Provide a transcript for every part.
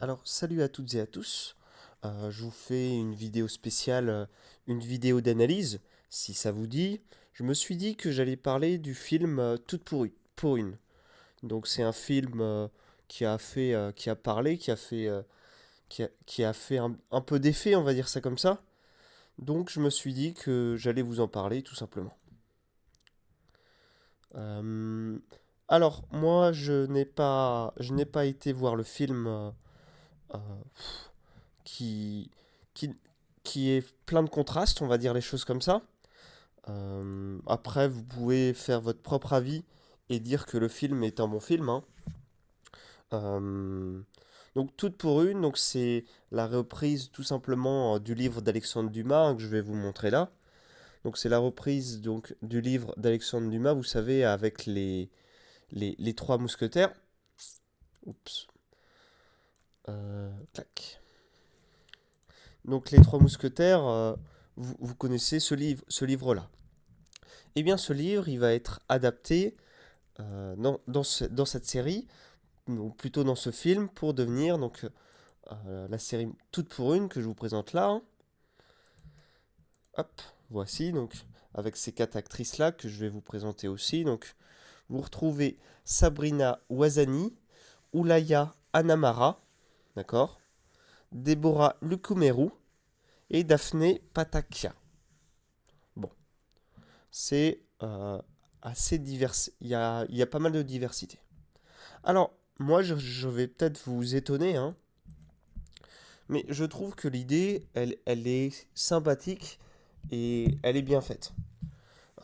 Alors, salut à toutes et à tous. Je vous fais une vidéo spéciale, une vidéo d'analyse, si ça vous dit. Je me suis dit que j'allais parler du film Toute pour une. Donc, c'est un film qui a parlé, qui a fait un peu d'effet, on va dire ça comme ça. Donc, je me suis dit que j'allais vous en parler, tout simplement. Euh, alors, moi, je n'ai pas été voir le film euh, qui, qui, qui est plein de contrastes, on va dire les choses comme ça. Après, vous pouvez faire votre propre avis et dire que le film est un bon film, hein. Euh, donc, Toute pour une, donc c'est la reprise tout simplement du livre d'Alexandre Dumas, hein, que je vais vous montrer là. Donc, c'est la reprise donc du livre d'Alexandre Dumas, vous savez, avec les trois mousquetaires. Oups. Clac. Donc, les trois mousquetaires, vous connaissez ce livre-là. Eh bien, ce livre, il va être adapté dans cette série, ou plutôt dans ce film, pour devenir donc la série Toute pour une que je vous présente là, hein. Hop, voici donc avec ces quatre actrices là que je vais vous présenter aussi. Donc, vous retrouvez Sabrina Ouazani, Oulaya Anamara, d'accord, Déborah Lukumeru et Daphné Patakia. Bon, c'est assez divers. Il y a pas mal de diversité. Alors, moi, je vais peut-être vous étonner, hein, mais je trouve que l'idée, elle est sympathique et elle est bien faite.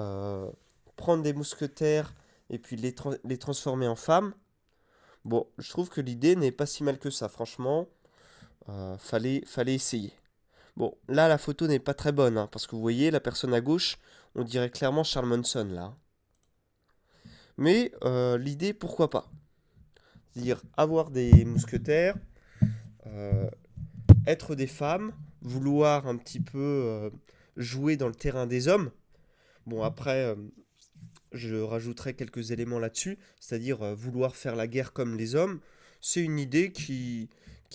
Euh, Prendre des mousquetaires et puis les transformer en femmes, bon, je trouve que l'idée n'est pas si mal que ça, franchement. Fallait essayer. Bon, là, la photo n'est pas très bonne, hein, parce que vous voyez, la personne à gauche, on dirait clairement Charles Manson, là. Mais l'idée, pourquoi pas? C'est-à-dire avoir des mousquetaires, euh, être des femmes, vouloir un petit peu jouer dans le terrain des hommes. Bon, après, je rajouterai quelques éléments là-dessus, c'est-à-dire vouloir faire la guerre comme les hommes. C'est une idée qui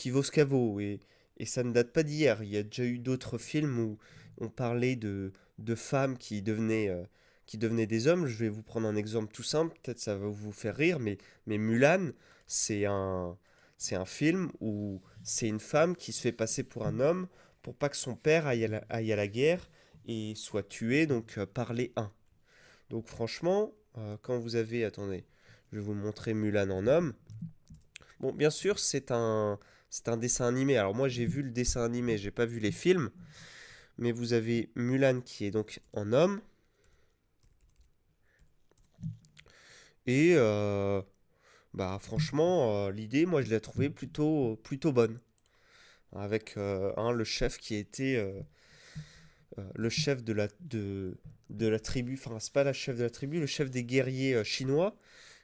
vaut ce qu'elle vaut, et ça ne date pas d'hier. Il y a déjà eu d'autres films où on parlait de femmes qui devenaient des hommes. Je vais vous prendre un exemple tout simple, peut-être ça va vous faire rire, mais Mulan, c'est c'est un film où c'est une femme qui se fait passer pour un homme pour pas que son père aille à la guerre et soit tué donc par les Huns. Donc franchement, quand vous avez... Attendez, je vais vous montrer Mulan en homme. Bon, bien sûr, c'est un dessin animé. Alors moi, j'ai vu le dessin animé, j'ai pas vu les films. Mais vous avez Mulan qui est donc en homme. Et bah franchement, l'idée, moi, je l'ai trouvée plutôt bonne. Avec le chef qui était le chef de la tribu. Enfin, c'est pas la chef de la tribu, le chef des guerriers chinois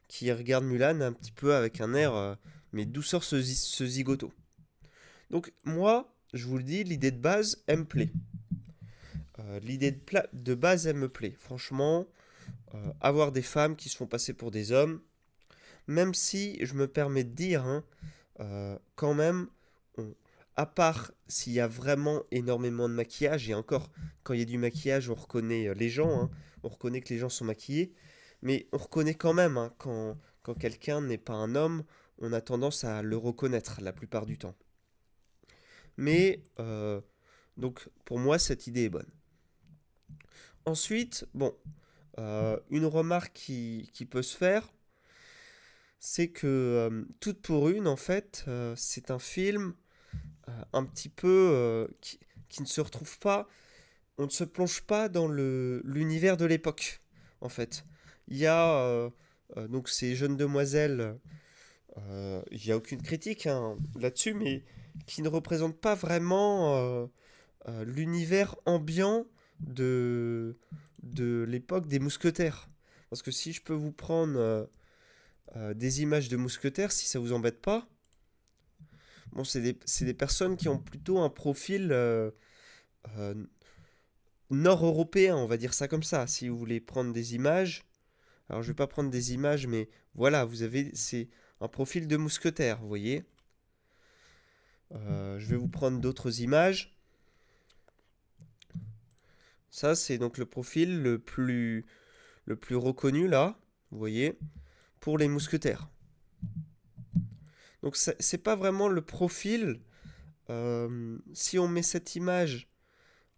qui regarde Mulan un petit peu avec un air, mais douceur ce zigoto. Donc moi, je vous le dis, l'idée de base, elle me plaît. De base, elle me plaît. Franchement, avoir des femmes qui se font passer pour des hommes, même si je me permets de dire, hein, quand même, on- à part s'il y a vraiment énormément de maquillage, et encore, quand il y a du maquillage, on reconnaît les gens, hein, on reconnaît que les gens sont maquillés, mais on reconnaît quand même, hein, quand quelqu'un n'est pas un homme, on a tendance à le reconnaître la plupart du temps. Mais, donc, pour moi, cette idée est bonne. Ensuite, bon, une remarque qui peut se faire, c'est que Toute pour une, en fait, c'est un film un petit peu qui ne se retrouve pas, on ne se plonge pas dans l'univers de l'époque, en fait. Il y a donc ces jeunes demoiselles, il n'y a aucune critique hein, là-dessus, mais qui ne représentent pas vraiment l'univers ambiant de, de l'époque des mousquetaires. Parce que si je peux vous prendre des images de mousquetaires, si ça vous embête pas, bon, c'est des personnes qui ont plutôt un profil euh, nord-européen, on va dire ça comme ça. Si vous voulez prendre des images, alors je vais pas prendre des images, mais voilà, c'est un profil de mousquetaire, vous voyez. Je vais vous prendre d'autres images. Ça, c'est donc le profil le plus reconnu là, vous voyez, pour les mousquetaires. Donc c'est pas vraiment le profil. Si on met cette image,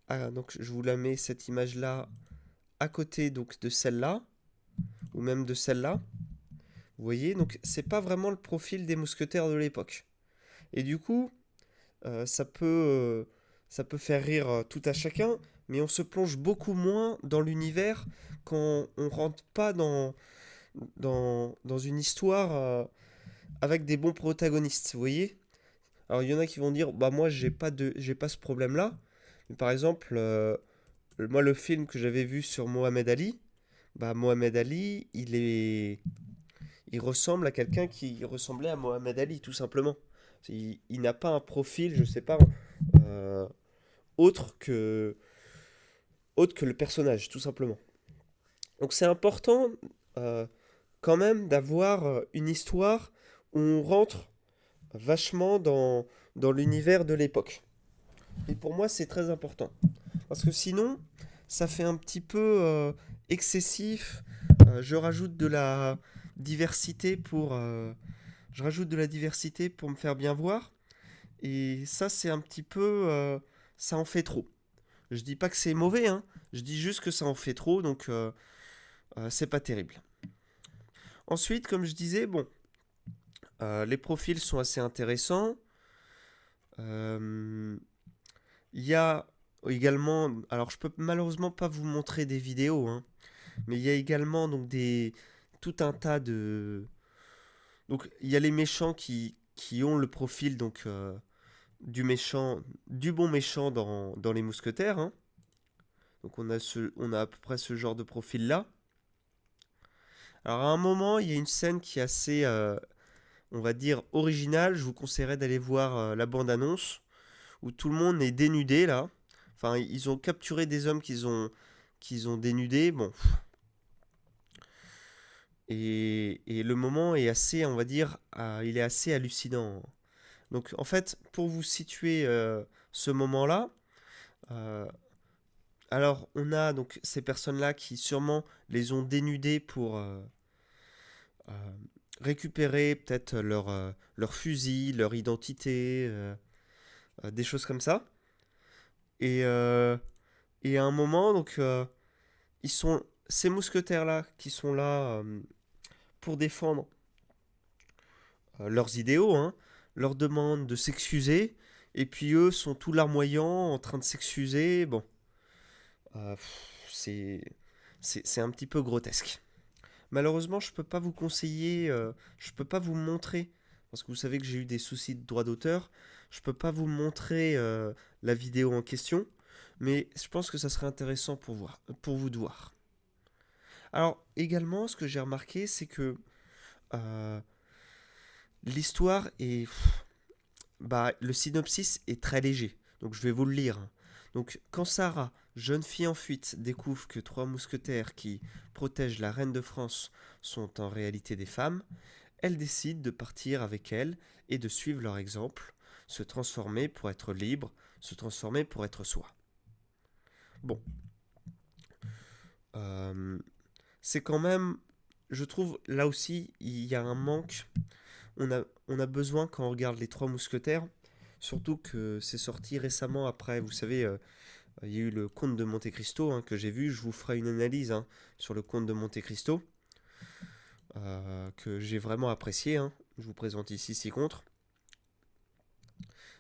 donc je vous la mets cette image là à côté donc de celle-là, ou même de celle-là. Vous voyez, donc c'est pas vraiment le profil des mousquetaires de l'époque. Et du coup, ça peut faire rire tout à chacun, mais on se plonge beaucoup moins dans l'univers quand on rentre pas dans une histoire avec des bons protagonistes, vous voyez. Alors il y en a qui vont dire, bah moi j'ai pas ce problème-là. Mais par exemple, moi le film que j'avais vu sur Mohamed Ali, bah Mohamed Ali, il ressemble à quelqu'un qui ressemblait à Mohamed Ali, tout simplement. Il n'a pas un profil, je sais pas, euh, autre que, autre que le personnage, tout simplement. Donc c'est important euh, quand même d'avoir une histoire où on rentre vachement dans l'univers de l'époque. Et pour moi, c'est très important. Parce que sinon, ça fait un petit peu excessif. Je rajoute de la diversité je rajoute de la diversité pour me faire bien voir. Et ça, c'est un petit peu, ça en fait trop. Je dis pas que c'est mauvais, hein. Je dis juste que ça en fait trop, donc c'est pas terrible. Ensuite, comme je disais, bon, les profils sont assez intéressants. Euh, Il y a également, alors je peux malheureusement pas vous montrer des vidéos, hein, mais il y a également donc tout un tas de, donc il y a les méchants qui ont le profil donc du méchant, du bon méchant dans les mousquetaires, hein. Donc on a à peu près ce genre de profil là. Alors à un moment, il y a une scène qui est assez, on va dire originale. Je vous conseillerais d'aller voir la bande annonce où tout le monde est dénudé là. Enfin, ils ont capturé des hommes qu'ils ont dénudés. Bon. Et le moment est assez, on va dire, il est assez hallucinant. Donc, en fait, pour vous situer ce moment-là, euh, alors on a donc ces personnes-là qui sûrement les ont dénudés pour euh, récupérer peut-être leur fusil, leur identité, des choses comme ça. Et, euh, et à un moment, donc, ils sont ces mousquetaires-là qui sont là pour défendre leurs idéaux, hein, leur demandent de s'excuser, et puis eux sont tout larmoyants en train de s'excuser. Bon, c'est c'est un petit peu grotesque. Malheureusement, je peux pas vous conseiller, je peux pas vous montrer, parce que vous savez que j'ai eu des soucis de droit d'auteur, je peux pas vous montrer la vidéo en question, mais je pense que ça serait intéressant pour vous de voir. Alors également, ce que j'ai remarqué, c'est que euh, l'histoire est, bah, le synopsis est très léger, donc je vais vous le lire. Donc, quand Sarah, jeune fille en fuite, découvre que trois mousquetaires qui protègent la reine de France sont en réalité des femmes, elle décide de partir avec elles et de suivre leur exemple, se transformer pour être libre, se transformer pour être soi. Bon, euh, c'est quand même, je trouve, là aussi, il y a un manque. On a besoin, quand on regarde les trois mousquetaires, surtout que c'est sorti récemment après, vous savez, il y a eu le Comte de Monte Cristo hein, que j'ai vu. Je vous ferai une analyse hein, sur le Comte de Monte Cristo que j'ai vraiment apprécié. Hein. Je vous présente ici 6 contre.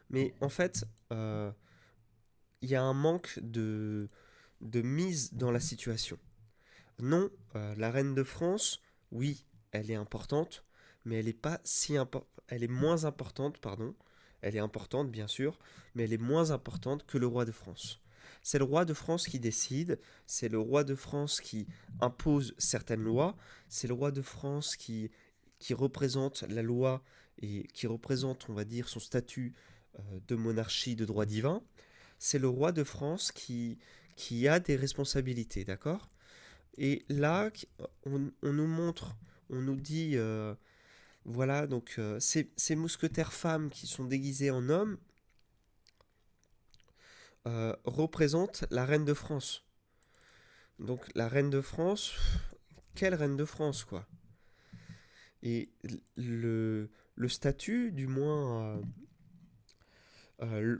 Mais en fait, il y a un manque de mise dans la situation. Non, la reine de France, oui, elle est importante, mais elle est pas si elle est moins importante, pardon. Elle est importante bien sûr, mais elle est moins importante que le roi de France. C'est le roi de France qui décide, c'est le roi de France qui impose certaines lois, c'est le roi de France qui représente la loi et qui représente, on va dire, son statut de monarchie de droit divin. C'est le roi de France qui a des responsabilités, d'accord. Et là, on nous montre, on nous dit, voilà, donc ces mousquetaires femmes qui sont déguisés en hommes, représente la reine de France. Donc la reine de France, quelle reine de France, quoi. Et le statut, du moins,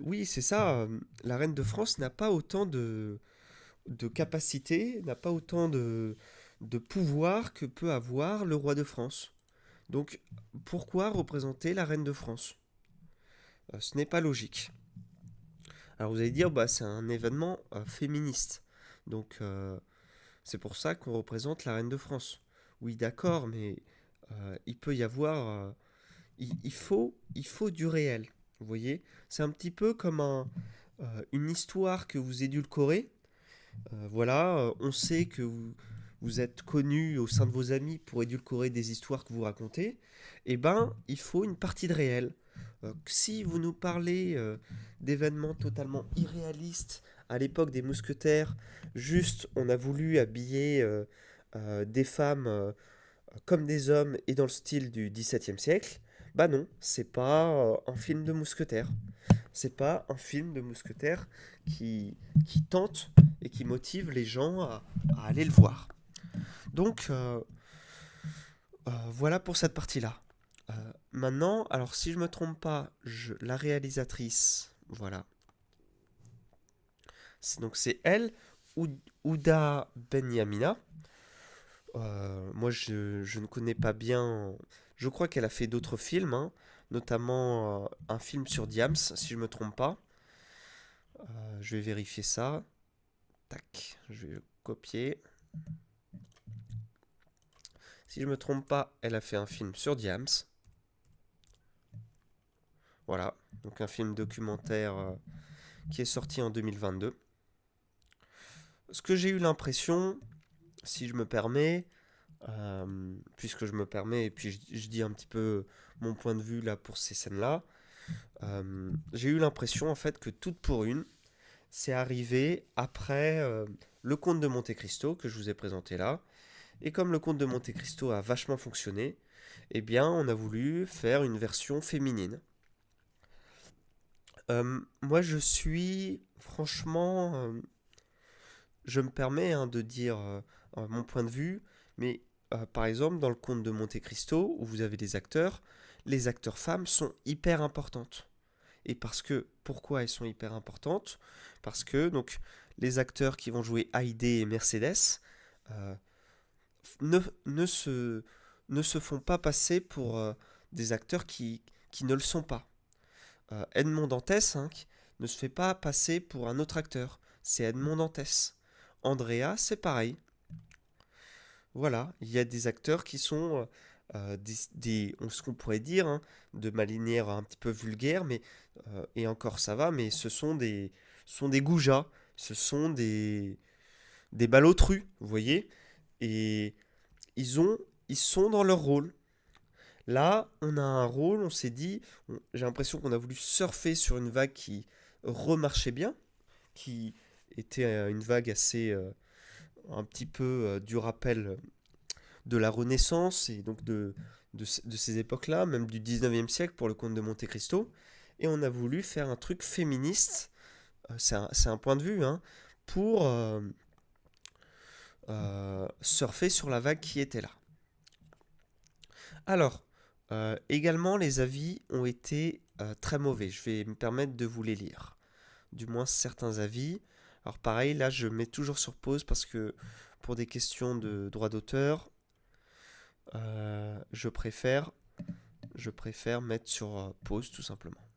oui, c'est ça, la reine de France n'a pas autant de capacité, n'a pas autant de pouvoir que peut avoir le roi de France. Donc pourquoi représenter la reine de France? Ce n'est pas logique. Alors vous allez dire, bah, c'est un événement féministe. Donc c'est pour ça qu'on représente la reine de France. Oui, d'accord, mais il peut y avoir... il faut du réel. Vous voyez? C'est un petit peu comme une histoire que vous édulcorez. Voilà, on sait que vous êtes connu au sein de vos amis pour édulcorer des histoires que vous racontez. Eh ben, il faut une partie de réel. Si vous nous parlez d'événements totalement irréalistes à l'époque des mousquetaires, juste on a voulu habiller des femmes comme des hommes et dans le style du XVIIe siècle, bah non, c'est pas un film de mousquetaires. C'est pas un film de mousquetaires qui tente et qui motive les gens à aller le voir. Donc voilà pour cette partie-là. Maintenant, alors si je me trompe pas, la réalisatrice, voilà. Donc c'est elle, Ouda Benyamina. Moi, je ne connais pas bien. Je crois qu'elle a fait d'autres films, hein, notamment un film sur Diams, si je me trompe pas. Je vais vérifier ça. Tac, je vais copier. Si je me trompe pas, elle a fait un film sur Diams. Voilà, donc un film documentaire qui est sorti en 2022. Ce que j'ai eu l'impression, si je me permets, puisque je me permets, et puis je dis un petit peu mon point de vue là pour ces scènes-là, j'ai eu l'impression en fait que Toute pour une, c'est arrivé après le Comte de Monte Cristo que je vous ai présenté là. Et comme le Comte de Monte Cristo a vachement fonctionné, eh bien on a voulu faire une version féminine. Moi je suis franchement, je me permets hein, de dire mon point de vue, mais par exemple dans le Comte de Monte Cristo où vous avez les acteurs femmes sont hyper importantes. Et parce que, pourquoi elles sont hyper importantes? Parce que donc les acteurs qui vont jouer Haydée et Mercedes euh, ne, ne, se, ne se font pas passer pour des acteurs qui ne le sont pas. Edmond Dantès hein, ne se fait pas passer pour un autre acteur. C'est Edmond Dantès. Andrea, c'est pareil. Voilà, il y a des acteurs qui sont ce qu'on pourrait dire, hein, de manière un petit peu vulgaire, mais et encore ça va, mais sont des goujats, ce sont des ballotrus, vous voyez, et ils ont, ils sont dans leur rôle. Là, on a un rôle, on s'est dit, j'ai l'impression qu'on a voulu surfer sur une vague qui remarchait bien, qui était une vague assez, un petit peu du rappel de la Renaissance et donc de ces époques-là, même du 19e siècle pour le Comte de Monte Cristo. Et on a voulu faire un truc féministe, c'est un point de vue, hein, pour surfer sur la vague qui était là. Alors, également, les avis ont été très mauvais. Je vais me permettre de vous les lire. Du moins certains avis. Alors pareil, là je mets toujours sur pause parce que pour des questions de droit d'auteur, je préfère mettre sur pause tout simplement.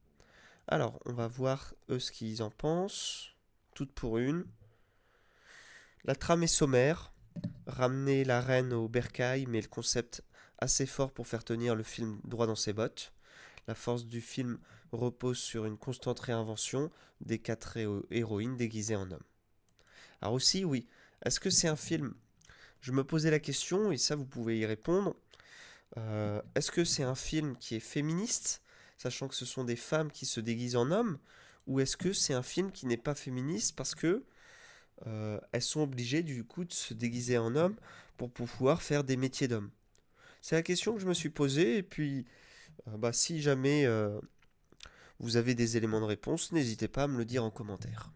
Alors, on va voir eux ce qu'ils en pensent. Toute pour une. La trame est sommaire. Ramener la reine au bercail, mais le concept assez fort pour faire tenir le film droit dans ses bottes. La force du film repose sur une constante réinvention des quatre héroïnes déguisées en hommes. Alors aussi, oui, est-ce que c'est un film? Je me posais la question, et ça vous pouvez y répondre. Est-ce que c'est un film qui est féministe, sachant que ce sont des femmes qui se déguisent en hommes, ou est-ce que c'est un film qui n'est pas féministe parce que elles sont obligées du coup de se déguiser en hommes pour pouvoir faire des métiers d'hommes? C'est la question que je me suis posée, et puis si jamais vous avez des éléments de réponse, n'hésitez pas à me le dire en commentaire.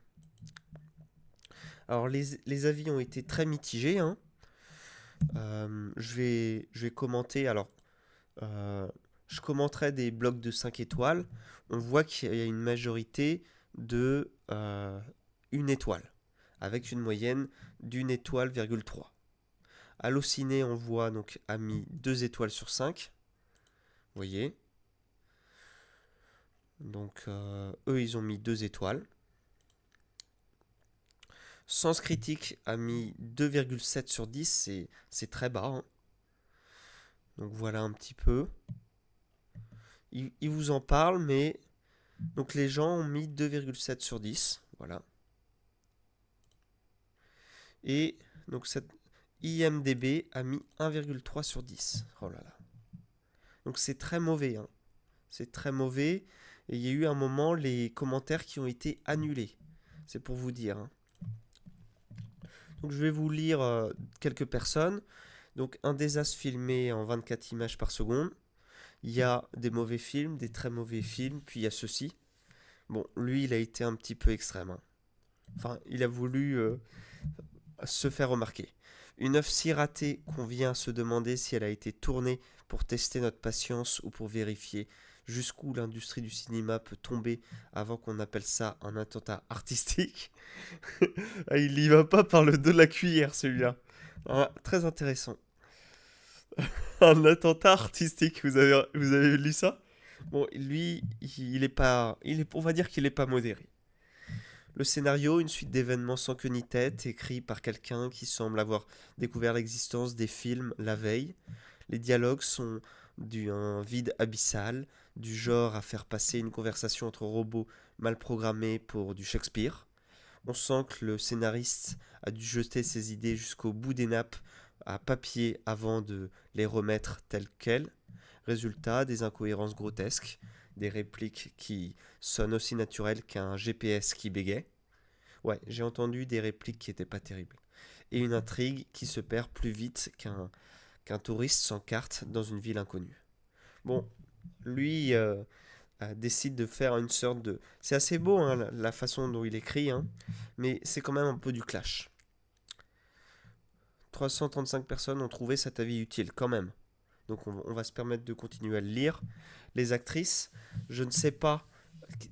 Alors les avis ont été très mitigés, hein. Je vais commenter. Alors, euh, je commenterai des blocs de 5 étoiles. On voit qu'il y a une majorité de 1 étoile, avec une moyenne d'une étoile, 3. Allociné, on voit donc a mis 2 étoiles sur 5. Vous voyez. Donc, eux, ils ont mis 2 étoiles. Sens Critique a mis 2,7 sur 10, c'est très bas, hein. Donc voilà un petit peu. Il vous en parle, mais donc les gens ont mis 2,7 sur 10. Voilà. Et donc cette IMDB a mis 1,3 sur 10. Oh là là. Donc c'est très mauvais, hein. C'est très mauvais. Et il y a eu un moment les commentaires qui ont été annulés. C'est pour vous dire, hein. Donc je vais vous lire quelques personnes. Donc un désastre filmé en 24 images par seconde. Il y a des mauvais films, des très mauvais films, puis il y a ceci. Bon, lui, il a été un petit peu extrême, hein. Enfin, il a voulu se faire remarquer. Une œuvre si ratée qu'on vient se demander si elle a été tournée pour tester notre patience ou pour vérifier jusqu'où l'industrie du cinéma peut tomber avant qu'on appelle ça un attentat artistique. Ah, il y va pas par le dos de la cuillère, celui-là. Ah, très intéressant. Un attentat artistique, vous avez lu ça? Bon, lui, il est pas, on va dire qu'il est pas modéré. Le scénario, une suite d'événements sans queue ni tête, écrit par quelqu'un qui semble avoir découvert l'existence des films la veille. Les dialogues sont d'un vide abyssal, du genre à faire passer une conversation entre robots mal programmés pour du Shakespeare. On sent que le scénariste a dû jeter ses idées jusqu'au bout des nappes à papier avant de les remettre telles quelles. Résultat, des incohérences grotesques, des répliques qui sonnent aussi naturelles qu'un GPS qui bégait. Ouais, j'ai entendu des répliques qui étaient pas terribles. Et une intrigue qui se perd plus vite qu'un touriste sans carte dans une ville inconnue. Bon, lui décide de faire une sorte de... C'est assez beau, hein, la façon dont il écrit, hein, mais c'est quand même un peu du clash. 335 personnes ont trouvé cet avis utile quand même. Donc on va se permettre de continuer à le lire. Les actrices, je ne sais pas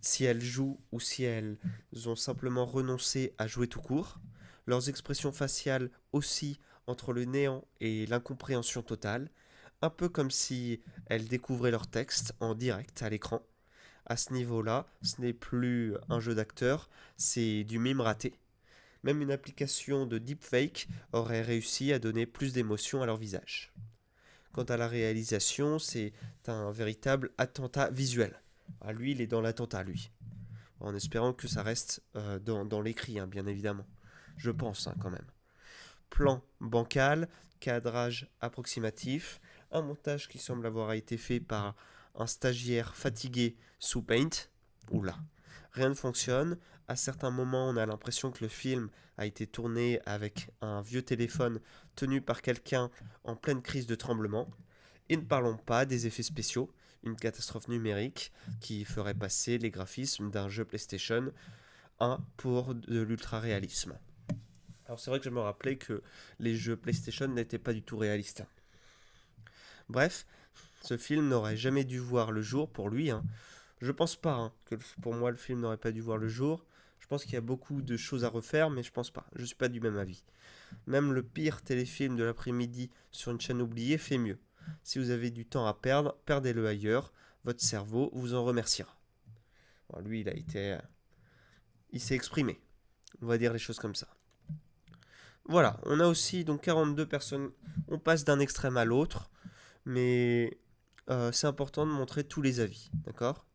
si elles jouent ou si elles ont simplement renoncé à jouer tout court. Leurs expressions faciales aussi entre le néant et l'incompréhension totale, un peu comme si elles découvraient leur texte en direct à l'écran. À ce niveau-là, ce n'est plus un jeu d'acteur, c'est du mime raté. Même une application de deepfake aurait réussi à donner plus d'émotion à leur visage. Quant à la réalisation, c'est un véritable attentat visuel. Ah, lui, il est dans l'attentat, lui. En espérant que ça reste dans l'écrit, hein, bien évidemment. Je pense, hein, quand même. Plan bancal, cadrage approximatif, un montage qui semble avoir été fait par un stagiaire fatigué sous Paint. Oula, rien ne fonctionne. À certains moments, on a l'impression que le film a été tourné avec un vieux téléphone tenu par quelqu'un en pleine crise de tremblement. Et ne parlons pas des effets spéciaux, une catastrophe numérique qui ferait passer les graphismes d'un jeu PlayStation 1 pour de l'ultra-réalisme. Alors c'est vrai que je me rappelais que les jeux PlayStation n'étaient pas du tout réalistes. Bref, ce film n'aurait jamais dû voir le jour pour lui, hein. Je pense pas, hein, que pour moi le film n'aurait pas dû voir le jour. Je pense qu'il y a beaucoup de choses à refaire, mais je pense pas. Je suis pas du même avis. Même le pire téléfilm de l'après-midi sur une chaîne oubliée fait mieux. Si vous avez du temps à perdre, perdez-le ailleurs. Votre cerveau vous en remerciera. Alors lui, il s'est exprimé. On va dire les choses comme ça. Voilà, on a aussi donc 42 personnes. On passe d'un extrême à l'autre, mais c'est important de montrer tous les avis, d'accord?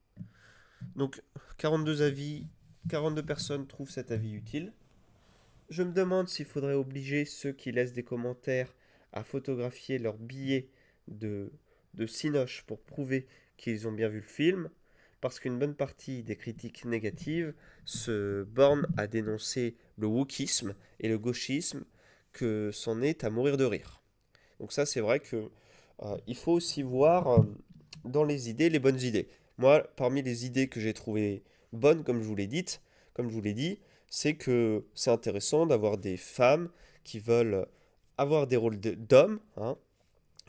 Donc 42 avis, 42 personnes trouvent cet avis utile. Je me demande s'il faudrait obliger ceux qui laissent des commentaires à photographier leur billet de, de Cinoche pour prouver qu'ils ont bien vu le film, parce qu'une bonne partie des critiques négatives se bornent à dénoncer le wokisme et le gauchisme, que c'en est à mourir de rire. Donc ça, c'est vrai que il faut aussi voir dans les idées les bonnes idées. Moi, parmi les idées que j'ai trouvées bonnes, comme je vous l'ai dit, c'est que c'est intéressant d'avoir des femmes qui veulent avoir des rôles d'hommes, hein,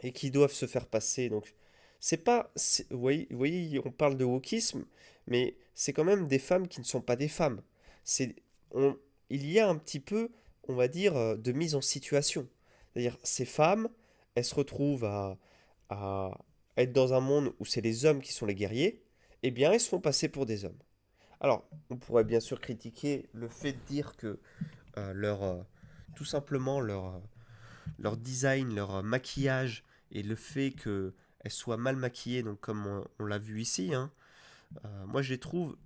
et qui doivent se faire passer. Donc, c'est pas. Vous voyez, on parle de wokisme, mais c'est quand même des femmes qui ne sont pas des femmes. C'est, on, il y a un petit peu, on va dire, de mise en situation. C'est-à-dire, ces femmes, elles se retrouvent à être dans un monde où c'est les hommes qui sont les guerriers, eh bien, elles se font passer pour des hommes. Alors, on pourrait bien sûr critiquer le fait de dire que tout simplement leur design, leur maquillage et le fait qu'elles soient mal maquillées, donc comme on l'a vu ici, hein, moi je les trouve,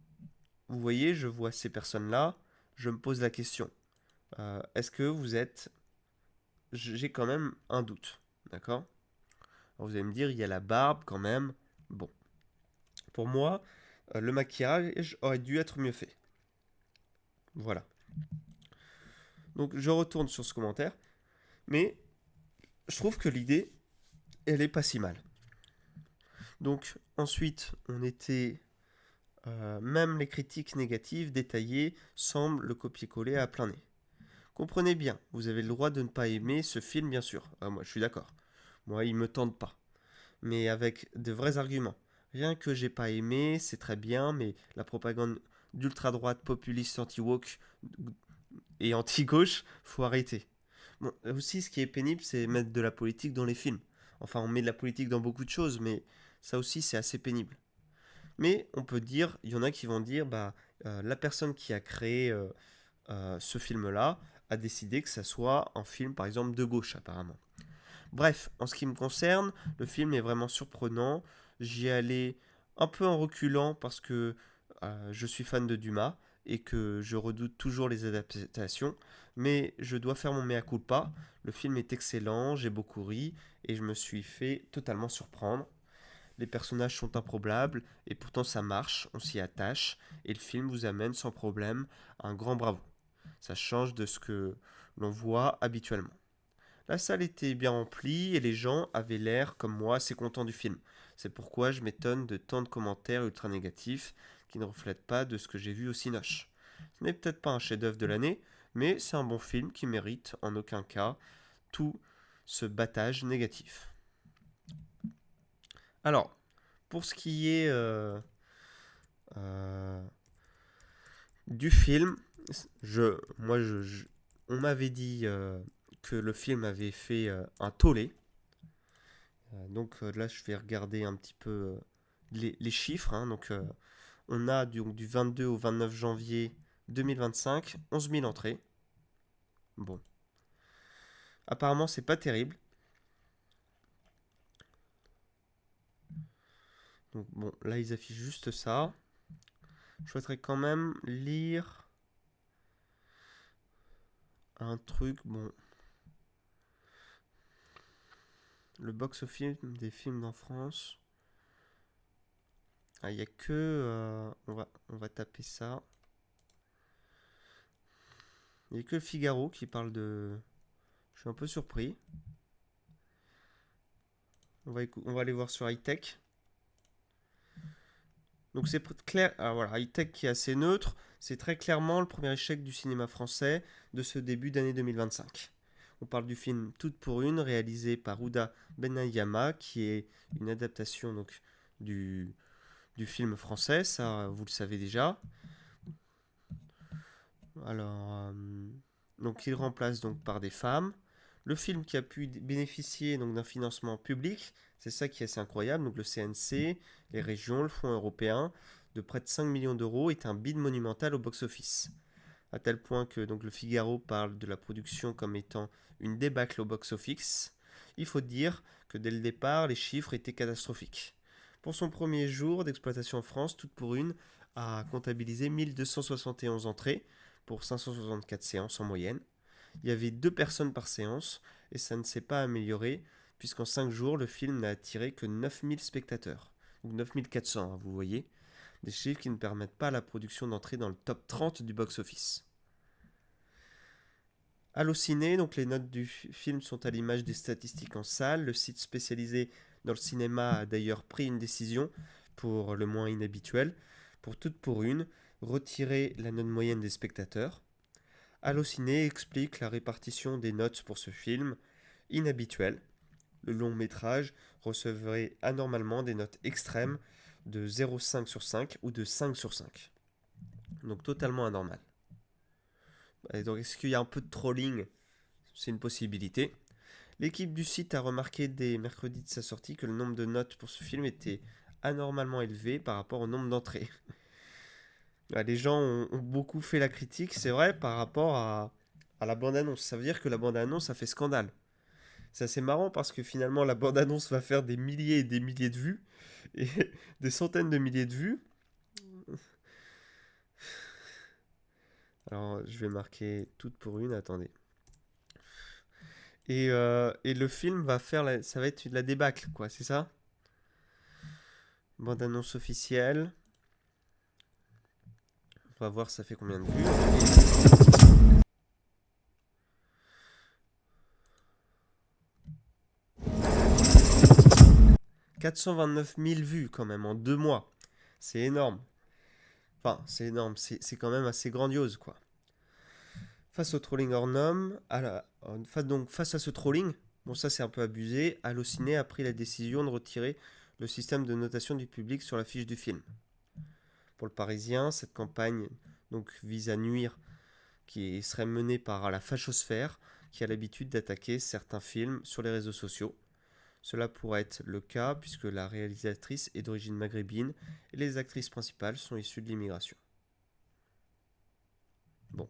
vous voyez, je vois ces personnes-là, je me pose la question, est-ce que vous êtes, j'ai quand même un doute, d'accord? Alors vous allez me dire, il y a la barbe quand même, bon, pour moi, le maquillage aurait dû être mieux fait, voilà. Donc je retourne sur ce commentaire, mais je trouve que l'idée, elle est pas si mal. Donc ensuite, on était même les critiques négatives détaillées semblent le copier-coller à plein nez. Comprenez bien, vous avez le droit de ne pas aimer ce film, bien sûr. Moi, je suis d'accord. Moi, il me tente pas. Mais avec de vrais arguments. Rien que j'ai pas aimé, c'est très bien, mais la propagande d'ultra-droite, populiste, anti-woke et anti-gauche, faut arrêter. Bon, aussi, ce qui est pénible, c'est mettre de la politique dans les films. Enfin, on met de la politique dans beaucoup de choses, mais ça aussi, c'est assez pénible. Mais on peut dire, il y en a qui vont dire, bah, la personne qui a créé ce film-là a décidé que ça soit un film, par exemple, de gauche, apparemment. Bref, en ce qui me concerne, le film est vraiment surprenant. J'y allais un peu en reculant parce que je suis fan de Dumas et que je redoute toujours les adaptations. Mais je dois faire mon mea culpa. Le film est excellent, j'ai beaucoup ri et je me suis fait totalement surprendre. Les personnages sont improbables et pourtant ça marche, on s'y attache et le film vous amène sans problème à un grand bravo. Ça change de ce que l'on voit habituellement. La salle était bien remplie et les gens avaient l'air, comme moi, assez contents du film. C'est pourquoi je m'étonne de tant de commentaires ultra négatifs qui ne reflètent pas de ce que j'ai vu au Cinoche. Ce n'est peut-être pas un chef-d'œuvre de l'année, mais c'est un bon film qui mérite en aucun cas tout ce battage négatif. Alors, pour ce qui est euh, du film, on m'avait dit que le film avait fait un tollé. Donc là, je vais regarder un petit peu les chiffres, hein. Donc, on a du 22 au 29 janvier 2025, 11 000 entrées. Bon, apparemment, c'est pas terrible. Donc bon, là, ils affichent juste ça. Je souhaiterais quand même lire un truc. Bon, le box-office des films en France. Ah, il n'y a que... on va taper ça. Il n'y a que le Figaro qui parle de... Je suis un peu surpris. On va aller voir sur Hightech. Donc c'est clair. Alors voilà, Hightech qui est assez neutre. C'est très clairement le premier échec du cinéma français de ce début d'année 2025. On parle du film Toute pour une, réalisé par Ouda Benayama, qui est une adaptation donc du film français, ça vous le savez déjà. Alors, donc il remplace donc par des femmes. Le film qui a pu bénéficier donc d'un financement public, c'est ça qui est assez incroyable. Donc le CNC, les régions, le Fonds européen, de près de 5 millions d'euros, est un bid monumental au box-office. À tel point que donc le Figaro parle de la production comme étant une débâcle au box-office. Il faut dire que dès le départ, les chiffres étaient catastrophiques. Pour son premier jour d'exploitation en France, Toute pour une a comptabilisé 1271 entrées pour 564 séances en moyenne. Il y avait 2 personnes par séance et ça ne s'est pas amélioré puisqu'en 5 jours, le film n'a attiré que 9000 spectateurs. Ou 9400, hein, vous voyez. Des chiffres qui ne permettent pas à la production d'entrer dans le top 30 du box-office. Allociné, donc les notes du film sont à l'image des statistiques en salle. Le site spécialisé dans le cinéma a d'ailleurs pris une décision, pour le moins inhabituelle, pour toute pour une, retirer la note moyenne des spectateurs. Allociné explique la répartition des notes pour ce film, inhabituelle. Le long métrage recevrait anormalement des notes extrêmes de 0,5 sur 5 ou de 5 sur 5. Donc totalement anormal. Et donc est-ce qu'il y a un peu de trolling? C'est une possibilité. L'équipe du site a remarqué dès mercredi de sa sortie que le nombre de notes pour ce film était anormalement élevé par rapport au nombre d'entrées. Les gens ont beaucoup fait la critique, c'est vrai, par rapport à la bande-annonce. Ça veut dire que la bande-annonce a fait scandale. C'est assez marrant parce que finalement la bande-annonce va faire des milliers et des milliers de vues, et des centaines de milliers de vues. Alors je vais marquer toutes pour une, attendez. Et le film va faire, ça va être la débâcle, quoi, c'est ça? Bande-annonce officielle. On va voir ça fait combien de vues. 429 000 vues quand même en 2 mois. C'est énorme. Enfin, c'est énorme, c'est quand même assez grandiose, quoi. Face au trolling hors norme, donc face à ce trolling, bon ça c'est un peu abusé, Allociné a pris la décision de retirer le système de notation du public sur la fiche du film. Pour le Parisien, cette campagne donc vise à nuire, qui serait menée par la fachosphère, qui a l'habitude d'attaquer certains films sur les réseaux sociaux. Cela pourrait être le cas puisque la réalisatrice est d'origine maghrébine et les actrices principales sont issues de l'immigration. Bon,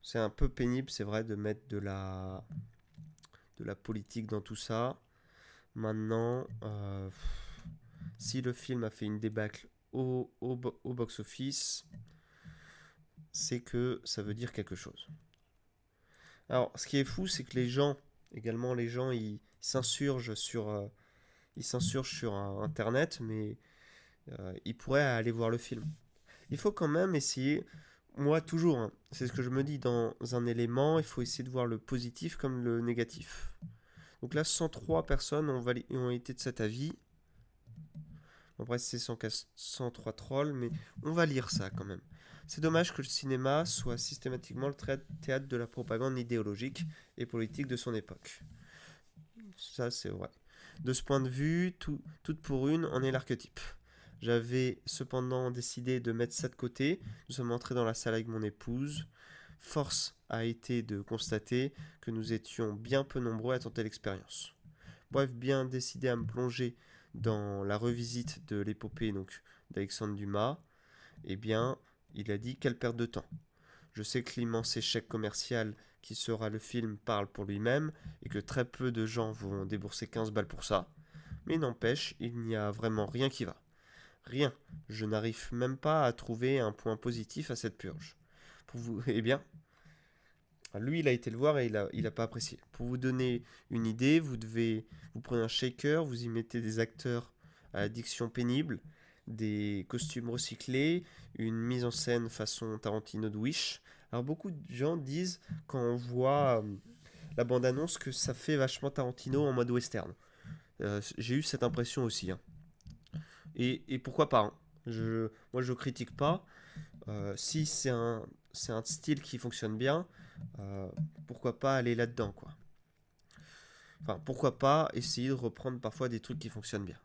c'est un peu pénible, c'est vrai, de mettre de la politique dans tout ça. Maintenant, si le film a fait une débâcle au box-office, c'est que ça veut dire quelque chose. Alors, ce qui est fou, c'est que également les gens, ils s'insurgent sur Internet, mais ils pourraient aller voir le film. Il faut quand même essayer, moi toujours, hein, c'est ce que je me dis, dans un élément, il faut essayer de voir le positif comme le négatif. Donc là, 103 personnes ont été de cet avis. Après, c'est 103 trolls, mais on va lire ça quand même. C'est dommage que le cinéma soit systématiquement le théâtre de la propagande idéologique et politique de son époque. Ça, c'est vrai. De ce point de vue, toute pour une en est l'archétype. J'avais cependant décidé de mettre ça de côté. Nous sommes entrés dans la salle avec mon épouse. Force a été de constater que nous étions bien peu nombreux à tenter l'expérience. Bref, bien décidé à me plonger dans la revisite de l'épopée donc d'Alexandre Dumas, eh bien, il a dit quelle perte de temps. Je sais que l'immense échec commercial qui sera le film parle pour lui-même et que très peu de gens vont débourser 15 balles pour ça. Mais n'empêche, il n'y a vraiment rien qui va. Rien. Je n'arrive même pas à trouver un point positif à cette purge. Pour vous, eh bien, lui, il a été le voir et il a pas apprécié. Pour vous donner une idée, vous prenez un shaker, vous y mettez des acteurs à la diction pénible, des costumes recyclés, une mise en scène façon Tarantino de Wish. Alors beaucoup de gens disent quand on voit la bande-annonce que ça fait vachement Tarantino en mode western. J'ai eu cette impression aussi, hein. Et pourquoi pas, hein. Moi je critique pas. Si c'est un style qui fonctionne bien, euh, pourquoi pas aller là-dedans, quoi. Enfin, pourquoi pas essayer de reprendre parfois des trucs qui fonctionnent bien,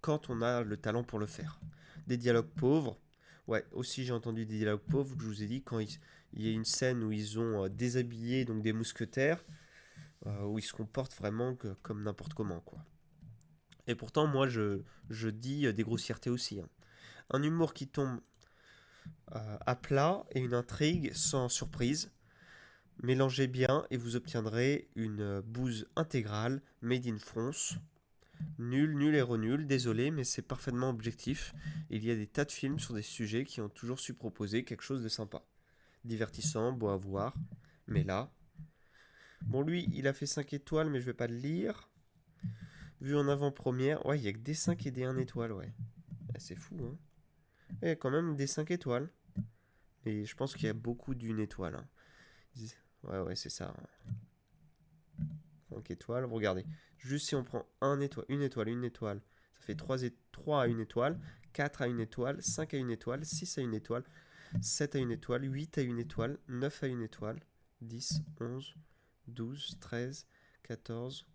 quand on a le talent pour le faire. Des dialogues pauvres, ouais, aussi j'ai entendu des dialogues pauvres, que je vous ai dit, quand il y a une scène où ils ont déshabillé donc des mousquetaires, où ils se comportent vraiment comme n'importe comment, quoi. Et pourtant, moi, je dis des grossièretés aussi, hein. Un humour qui tombe à plat et une intrigue sans surprise. Mélangez bien et vous obtiendrez une bouse intégrale made in France. Nul, nul et renul, désolé, mais c'est parfaitement objectif. Il y a des tas de films sur des sujets qui ont toujours su proposer quelque chose de sympa. Divertissant, beau à voir. Mais là... Bon, lui, il a fait 5 étoiles, mais je vais pas le lire. Vu en avant-première, ouais, il y a que des 5 et des 1 étoile, ouais. C'est fou, hein. Il y a quand même des 5 étoiles. Et je pense qu'il y a beaucoup d'une étoile, hein. Ouais, ouais, c'est ça, hein. 5 étoiles, regardez. Juste si on prend une étoile, ça fait 3 à une étoile, 4 à une étoile, 5 à une étoile, 6 à une étoile. 7 à 1 étoile, 8 à 1 étoile, 9 à 1 étoile, 10, 11, 12, 13, 14,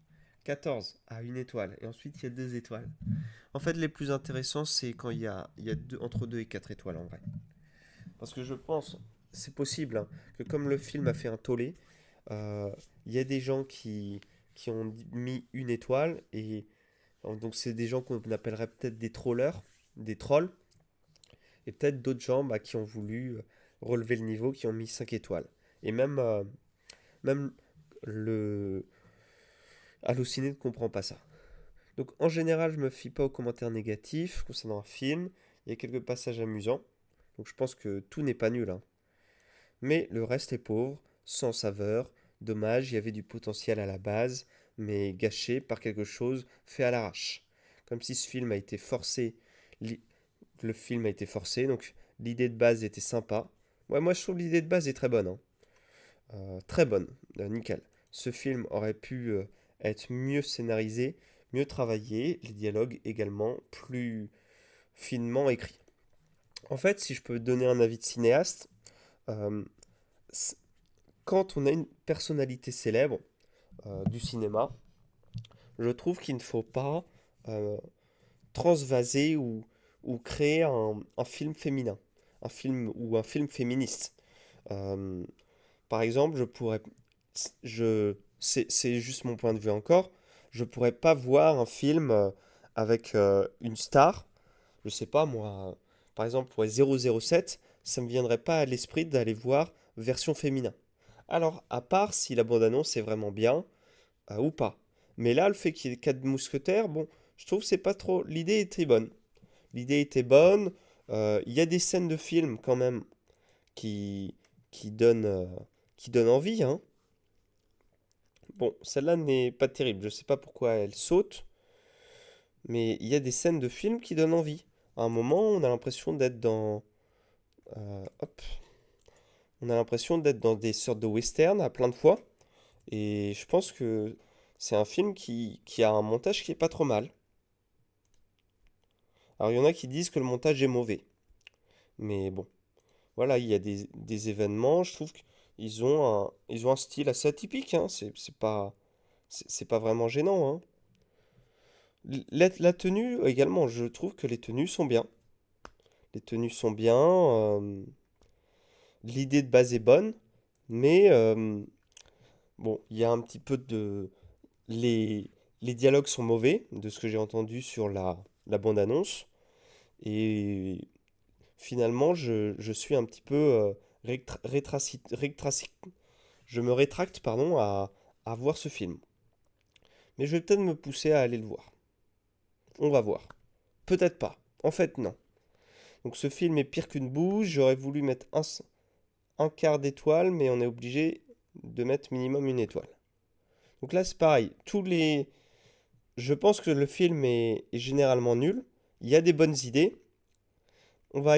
14 à 1 étoile. Et ensuite, il y a 2 étoiles. En fait, les plus intéressants, c'est quand il y a entre 2 et 4 étoiles en vrai. Parce que je pense, c'est possible, hein, que comme le film a fait un tollé, euh, il y a des gens qui ont mis 1 étoile. Et donc, c'est des gens qu'on appellerait peut-être des trollers, des trolls. Et peut-être d'autres gens bah, qui ont voulu relever le niveau, qui ont mis 5 étoiles. Et même le Allociné ne comprend pas ça. Donc en général, je me fie pas aux commentaires négatifs concernant un film. Il y a quelques passages amusants. Donc je pense que tout n'est pas nul, hein. Mais le reste est pauvre, sans saveur. Dommage, il y avait du potentiel à la base, mais gâché par quelque chose fait à l'arrache. Comme si ce film a été forcé. Le film a été forcé, donc l'idée de base était sympa. Ouais, moi je trouve l'idée de base est très bonne, hein. Très bonne, nickel. Ce film aurait pu être mieux scénarisé, mieux travaillé, les dialogues également plus finement écrits. En fait, si je peux donner un avis de cinéaste, euh, c- quand on a une personnalité célèbre du cinéma, je trouve qu'il ne faut pas euh, transvaser ou créer un film féminin, un film ou un film féministe. Euh, Par exemple, c'est juste mon point de vue encore, je pourrais pas voir un film avec une star, je sais pas moi, par exemple pour 007, ça me viendrait pas à l'esprit d'aller voir version féminin. Alors, à part si la bande-annonce est vraiment bien ou pas. Mais là, le fait qu'il y ait 4 mousquetaires, bon, je trouve que c'est pas trop. L'idée était bonne. L'idée était bonne. Il y a des scènes de film quand même qui, qui donnent, euh, qui donnent envie, hein. Bon, celle-là n'est pas terrible. Je sais pas pourquoi elle saute, mais il y a des scènes de film qui donnent envie. À un moment, on a l'impression d'être dans, hop, on a l'impression d'être dans des sortes de western à plein de fois. Et je pense que c'est un film qui a un montage qui est pas trop mal. Alors il y en a qui disent que le montage est mauvais. Mais bon, voilà, il y a des événements, je trouve qu'ils ont un style assez atypique, hein. C'est pas vraiment gênant, hein. La tenue également, je trouve que les tenues sont bien. Les tenues sont bien, l'idée de base est bonne, mais bon, il y a un petit peu de... Les, les dialogues sont mauvais, de ce que j'ai entendu sur la bande-annonce, et finalement, je suis un petit peu je me rétracte, pardon, à voir ce film. Mais je vais peut-être me pousser à aller le voir. On va voir. Peut-être pas. En fait, non. Donc ce film est pire qu'une bouse. J'aurais voulu mettre un quart d'étoile, mais on est obligé de mettre minimum 1 étoile. Donc là, c'est pareil. Je pense que le film est généralement nul. Il y a des bonnes idées. On va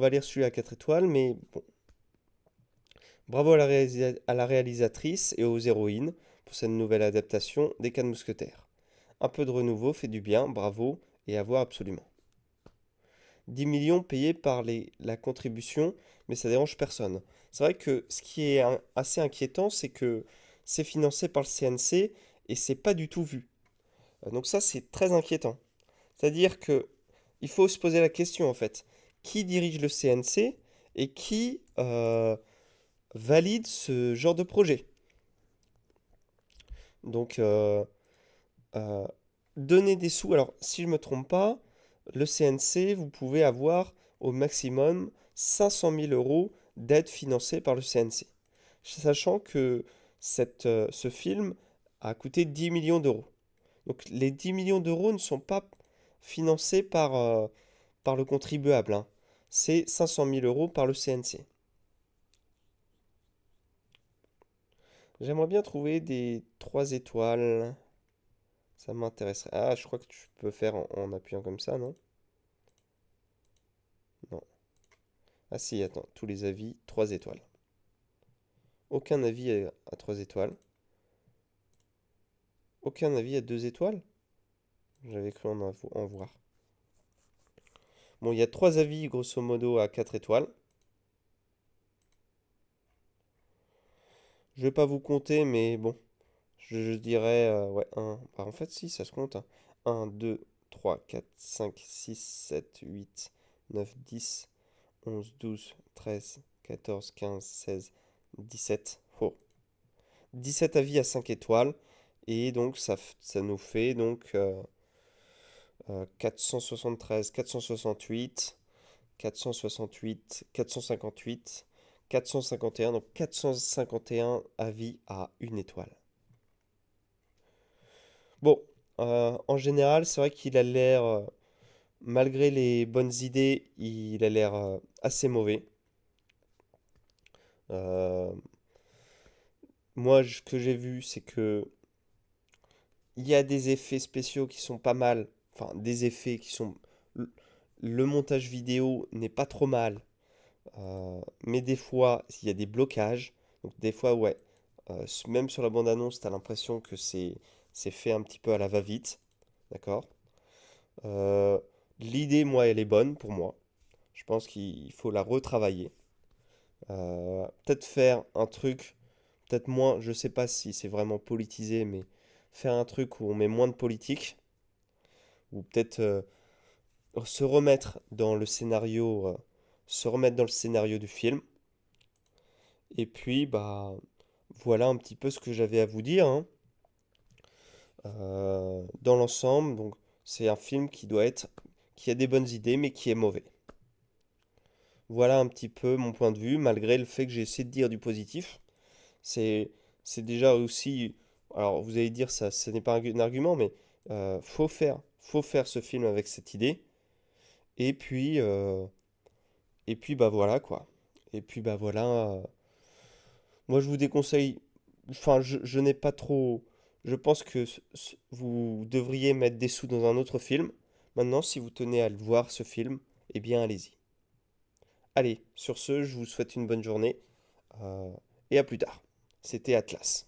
lire celui à 4 étoiles, mais bon. Bravo à la réalisatrice et aux héroïnes pour cette nouvelle adaptation des Quatre Mousquetaires. Un peu de renouveau fait du bien, bravo, et à voir absolument. 10 millions payés par la contribution, mais ça dérange personne. C'est vrai que ce qui est assez inquiétant, c'est que c'est financé par le CNC et c'est pas du tout vu. Donc ça, c'est très inquiétant. C'est-à-dire que il faut se poser la question en fait, qui dirige le CNC et qui valide ce genre de projet? Donc euh, donner des sous. Alors si je me trompe pas, le CNC, vous pouvez avoir au maximum 500 000 euros d'aide financée par le CNC. Sachant que ce film a coûté 10 millions d'euros. Donc les 10 millions d'euros ne sont pas financés par le contribuable, hein. C'est 500 000 euros par le CNC. J'aimerais bien trouver des 3 étoiles. Ça m'intéresserait. Ah, je crois que tu peux faire en appuyant comme ça, non? Non. Ah si, attends, tous les avis, 3 étoiles. Aucun avis à 3 étoiles. Aucun avis à 2 étoiles? J'avais cru en voir. Bon, il y a 3 avis grosso modo à 4 étoiles. Je vais pas vous compter, mais bon, je dirais, ouais, un. Bah, en fait, si, ça se compte, hein. 1, 2, 3, 4, 5, 6, 7, 8, 9, 10, 11, 12, 13, 14, 15, 16, 17. Oh. 17 avis à 5 étoiles. Et donc, ça nous fait donc 473, 468, 468, 458, 451. Donc 451 avis à une étoile. Bon, en général, c'est vrai qu'il a l'air, malgré les bonnes idées, il a l'air assez mauvais. Euh, Moi, ce que j'ai vu, c'est que il y a des effets spéciaux qui sont pas mal. Enfin, des effets qui sont. Le le montage vidéo n'est pas trop mal. Mais des fois, il y a des blocages. Donc, des fois, ouais. Même sur la bande-annonce, tu as l'impression que c'est fait un petit peu à la va-vite. D'accord? Euh, L'idée, moi, elle est bonne pour moi. Je pense qu'il faut la retravailler. Peut-être faire un truc, peut-être moins, je sais pas si c'est vraiment politisé, mais faire un truc où on met moins de politique, ou peut-être se remettre dans le scénario, se remettre dans le scénario du film. Et puis, bah, voilà un petit peu ce que j'avais à vous dire, hein. Dans l'ensemble, donc, c'est un film qui a des bonnes idées, mais qui est mauvais. Voilà un petit peu mon point de vue, malgré le fait que j'ai essayé de dire du positif. C'est, c'est déjà aussi. Alors, vous allez dire ça, ce n'est pas un argument, mais faut faire ce film avec cette idée. Et puis, euh, et puis bah voilà quoi. Et puis bah voilà. Moi, je vous déconseille. Enfin, je n'ai pas trop. Je pense que vous devriez mettre des sous dans un autre film. Maintenant, si vous tenez à le voir ce film, eh bien, allez-y. Allez, sur ce, je vous souhaite une bonne journée, euh, et à plus tard. C'était Atlas.